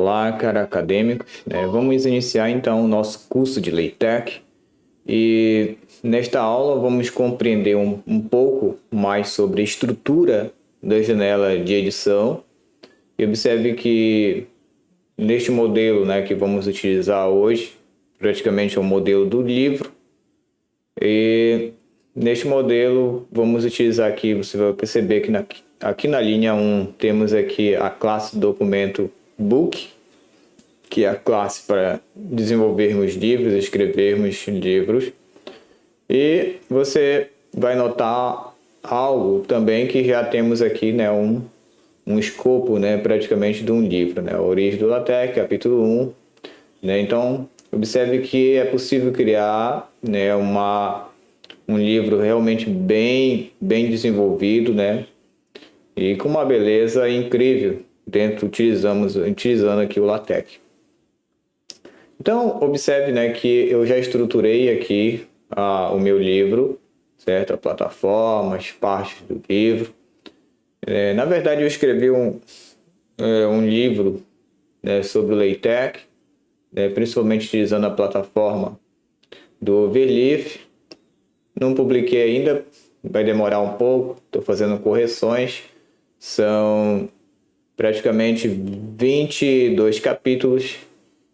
Olá, cara acadêmicos, vamos iniciar então o nosso curso de LaTeX e nesta aula vamos compreender um pouco mais sobre a estrutura da janela de edição e observe que neste modelo que vamos utilizar hoje, praticamente é o modelo do livro e neste modelo vamos utilizar aqui, você vai perceber que aqui na linha 1 temos aqui a classe documento book, que é a classe para desenvolvermos livros, escrevermos livros. E você vai notar algo também que já temos aqui, um escopo, praticamente de um livro, a origem do LaTeX, capítulo 1. Então, observe que é possível criar um livro realmente bem desenvolvido, e com uma beleza incrível utilizando aqui o LaTeX. Então, observe que eu já estruturei aqui o meu livro, certo? A plataforma, as partes do livro. Na verdade, eu escrevi um livro sobre o LaTeX, principalmente utilizando a plataforma do Overleaf. Não publiquei ainda, vai demorar um pouco, estou fazendo correções. São praticamente 22 capítulos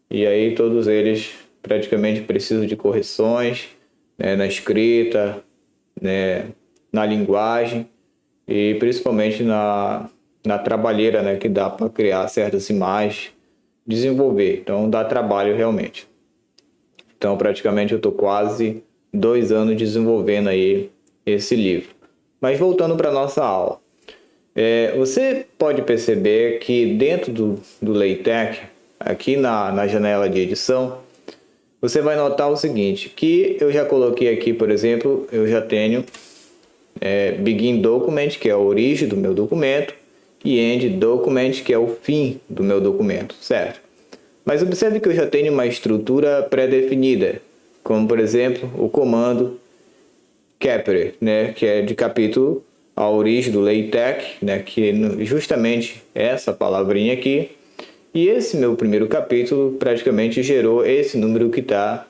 e aí todos eles praticamente precisam de correções na escrita, na linguagem e principalmente na trabalheira que dá para criar certas imagens, desenvolver. Então dá trabalho realmente. Então praticamente eu estou quase 2 anos desenvolvendo aí esse livro. Mas voltando para a nossa aula. Você pode perceber que dentro do LaTeX, aqui na janela de edição, você vai notar o seguinte, que eu já coloquei aqui, por exemplo, eu já tenho Begin Document, que é a origem do meu documento, e End Document, que é o fim do meu documento, certo? Mas observe que eu já tenho uma estrutura pré-definida, como por exemplo, o comando Capture, que é de capítulo, a origem do LaTeX, que é justamente essa palavrinha aqui. E esse meu primeiro capítulo praticamente gerou esse número que está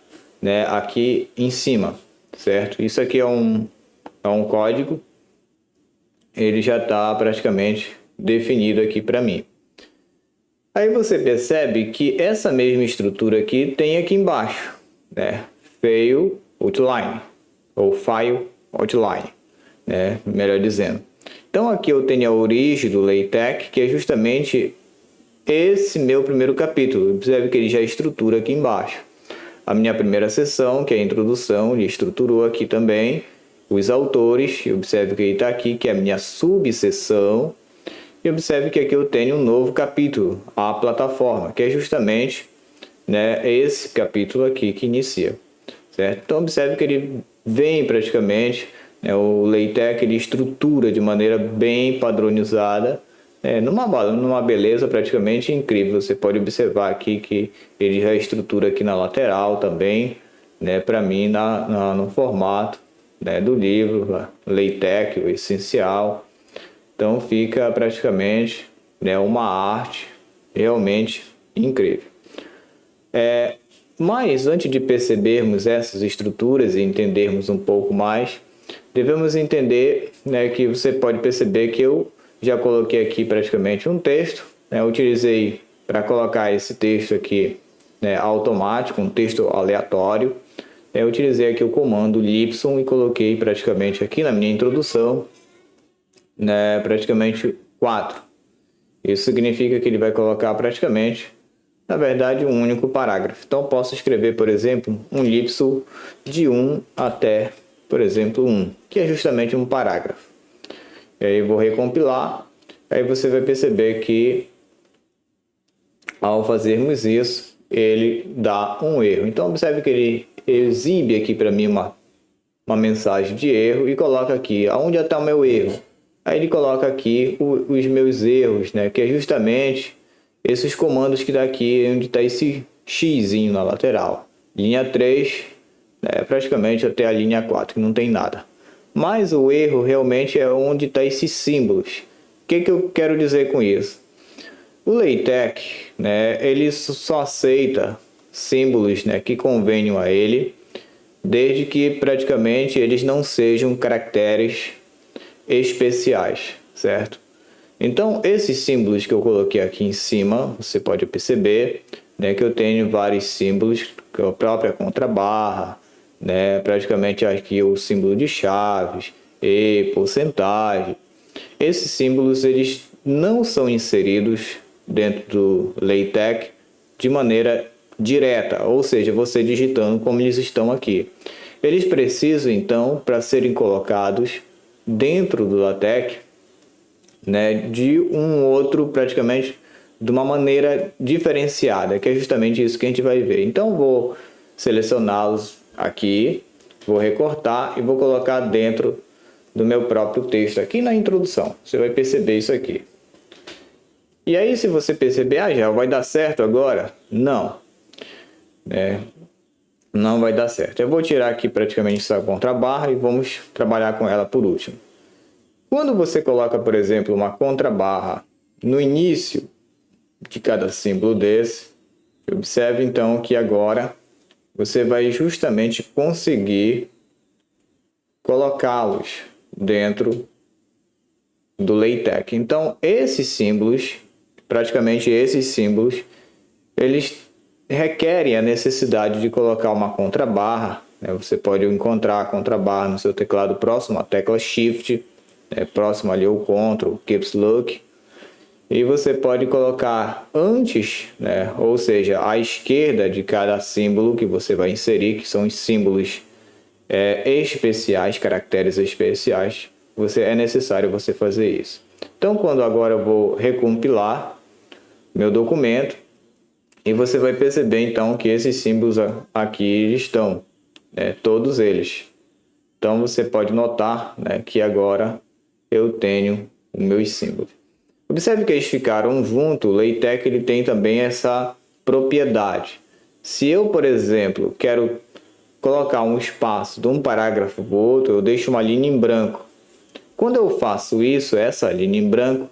aqui em cima, certo? Isso aqui é um código, ele já está praticamente definido aqui para mim. Aí você percebe que essa mesma estrutura aqui tem aqui embaixo, File Outline, ou File Outline. Melhor dizendo. Então aqui eu tenho a origem do LaTeX, que é justamente esse meu primeiro capítulo. Observe que ele já estrutura aqui embaixo. A minha primeira seção, que é a introdução, ele estruturou aqui também os autores. Observe que ele está aqui, que é a minha subseção. E observe que aqui eu tenho um novo capítulo, a plataforma, que é justamente esse capítulo aqui que inicia. Certo? Então observe que ele vem praticamente... O LaTeX ele estrutura de maneira bem padronizada, numa beleza praticamente incrível. Você pode observar aqui que ele já estrutura aqui na lateral também, para mim no formato do livro, LaTeX, o essencial. Então fica praticamente uma arte realmente incrível. Mas antes de percebermos essas estruturas e entendermos um pouco mais, devemos entender que você pode perceber que eu já coloquei aqui praticamente um texto. Eu utilizei para colocar esse texto aqui automático, um texto aleatório. Eu utilizei aqui o comando lipson e coloquei praticamente aqui na minha introdução praticamente 4. Isso significa que ele vai colocar praticamente, na verdade, um único parágrafo. Então posso escrever, por exemplo, um lipson de 1 até, por exemplo, 1, que é justamente um parágrafo. E aí eu vou recompilar, aí você vai perceber que ao fazermos isso, ele dá um erro. Então observe que ele exibe aqui para mim uma mensagem de erro e coloca aqui, aonde está o meu erro? Aí ele coloca aqui os meus erros, que é justamente esses comandos que daqui onde está esse xzinho na lateral. Linha 3, praticamente até a linha 4, que não tem nada. Mas o erro realmente é onde está esses símbolos. O que eu quero dizer com isso? O LaTeX, né, ele só aceita símbolos, né, que convenham a ele, desde que praticamente eles não sejam caracteres especiais, certo? Então, esses símbolos que eu coloquei aqui em cima, você pode perceber, né, que eu tenho vários símbolos, que é a própria contrabarra, né, praticamente aqui o símbolo de chaves, e porcentagem. Esses símbolos eles não são inseridos dentro do LaTeX de maneira direta, ou seja, você digitando como eles estão aqui. Eles precisam então, para serem colocados dentro do LaTeX, né, de um outro, praticamente de uma maneira diferenciada, que é justamente isso que a gente vai ver. Então vou selecioná-los aqui, vou recortar e vou colocar dentro do meu próprio texto aqui na introdução. Você vai perceber isso aqui. E aí, se você perceber, já vai dar certo agora? Não. Não vai dar certo. Eu vou tirar aqui praticamente essa contrabarra e vamos trabalhar com ela por último. Quando você coloca, por exemplo, uma contrabarra no início de cada símbolo desse, observe então que agora você vai justamente conseguir colocá-los dentro do LaTeX. Então, esses símbolos, praticamente esses símbolos, eles requerem a necessidade de colocar uma contrabarra, né? Você pode encontrar a contrabarra no seu teclado próximo à tecla Shift, próximo ali o Ctrl, o Caps Lock, e você pode colocar antes, né? Ou seja, à esquerda de cada símbolo que você vai inserir, que são os símbolos especiais, caracteres especiais, é necessário você fazer isso. Então, quando agora eu vou recompilar meu documento, e você vai perceber então que esses símbolos aqui estão, todos eles. Então você pode notar, né, que agora eu tenho os meus símbolos. Observe que eles ficaram juntos. O LaTeX ele tem também essa propriedade. Se eu, por exemplo, quero colocar um espaço de um parágrafo para o outro, eu deixo uma linha em branco. Quando eu faço isso, essa linha em branco,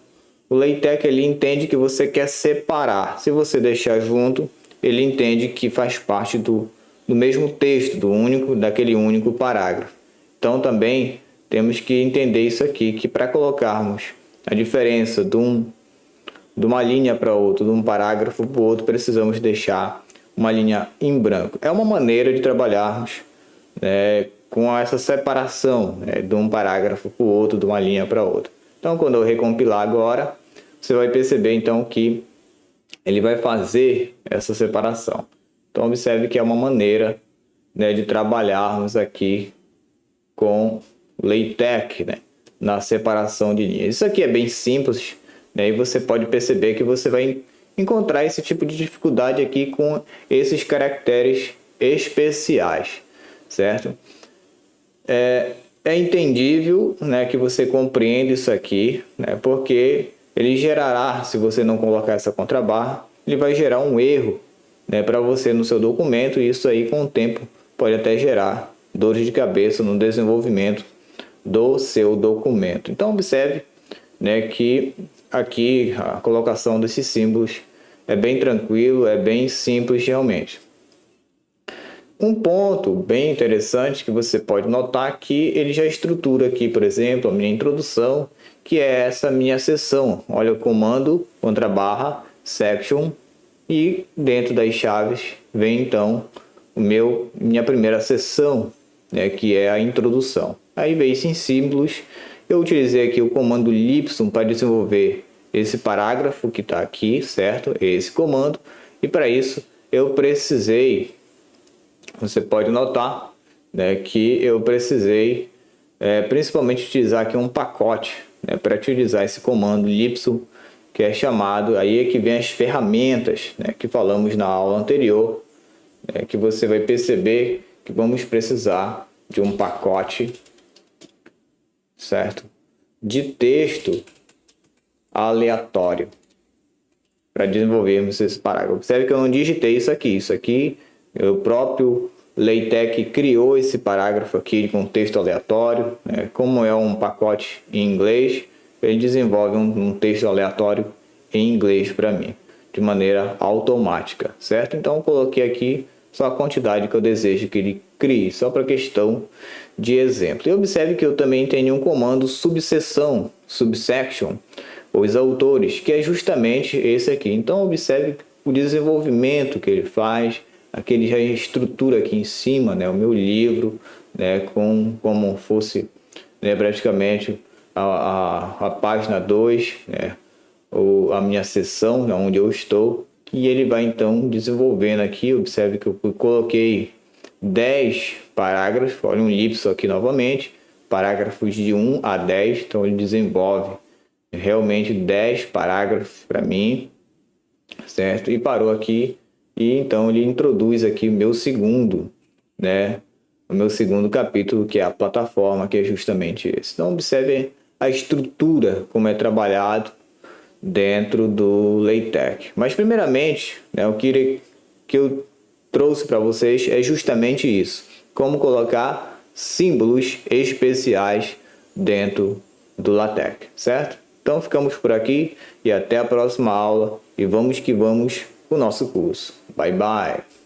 o LaTeX ele entende que você quer separar. Se você deixar junto, ele entende que faz parte do mesmo texto, daquele único parágrafo. Então também temos que entender isso aqui, que para colocarmos a diferença de uma linha para outra, de um parágrafo para o outro, precisamos deixar uma linha em branco. É uma maneira de trabalharmos, né, com essa separação, né, de um parágrafo para o outro, de uma linha para outra. Então, quando eu recompilar agora, você vai perceber então que ele vai fazer essa separação. Então, observe que é uma maneira, né, de trabalharmos aqui com LaTeX, né, na separação de linhas. Isso aqui é bem simples, né, e você pode perceber que você vai encontrar esse tipo de dificuldade aqui com esses caracteres especiais, certo? É entendível, né, que você compreenda isso aqui, né, porque ele gerará, se você não colocar essa contrabarra, ele vai gerar um erro, né, para você no seu documento, e isso aí com o tempo pode até gerar dores de cabeça no desenvolvimento do seu documento. Então observe, né, que aqui a colocação desses símbolos é bem tranquilo, é bem simples realmente. Um ponto bem interessante que você pode notar que ele já estrutura aqui, por exemplo, a minha introdução, que é essa minha seção. Olha o comando, contrabarra, section, e dentro das chaves vem então minha primeira seção, né, que é a introdução. Aí veio em símbolos, eu utilizei aqui o comando lipsum para desenvolver esse parágrafo que está aqui, certo? Esse comando, e para isso eu precisei, você pode notar, né, que eu precisei principalmente utilizar aqui um pacote, né, para utilizar esse comando lipsum, que é chamado, aí é que vem as ferramentas, né, que falamos na aula anterior, que você vai perceber que vamos precisar de um pacote, certo? De texto aleatório para desenvolvermos esse parágrafo. Observe que eu não digitei isso aqui. Isso aqui, o próprio LaTeX criou esse parágrafo aqui com texto aleatório, né? Como é um pacote em inglês, ele desenvolve um texto aleatório em inglês para mim, de maneira automática, certo? Então eu coloquei aqui só a quantidade que eu desejo que ele crie, só para questão de exemplo. E observe que eu também tenho um comando subseção, subsection, os autores, que é justamente esse aqui. Então observe o desenvolvimento que ele faz, aqui ele já estrutura aqui em cima, né, o meu livro, né, como fosse, né, praticamente a página 2, né, ou a minha seção, né, onde eu estou, e ele vai então desenvolvendo aqui. Observe que eu coloquei 10 parágrafos, olha um elipso aqui novamente, parágrafos de 1 a 10, então ele desenvolve realmente 10 parágrafos para mim, certo? E parou aqui, e então ele introduz aqui o meu segundo, né? O meu segundo capítulo, que é a plataforma, que é justamente esse. Então observe a estrutura, como é trabalhado dentro do LaTeX. Mas primeiramente, né, o que eu trouxe para vocês é justamente isso: como colocar símbolos especiais dentro do LaTeX, certo? Então ficamos por aqui e até a próxima aula, e vamos que vamos com o nosso curso. Bye bye!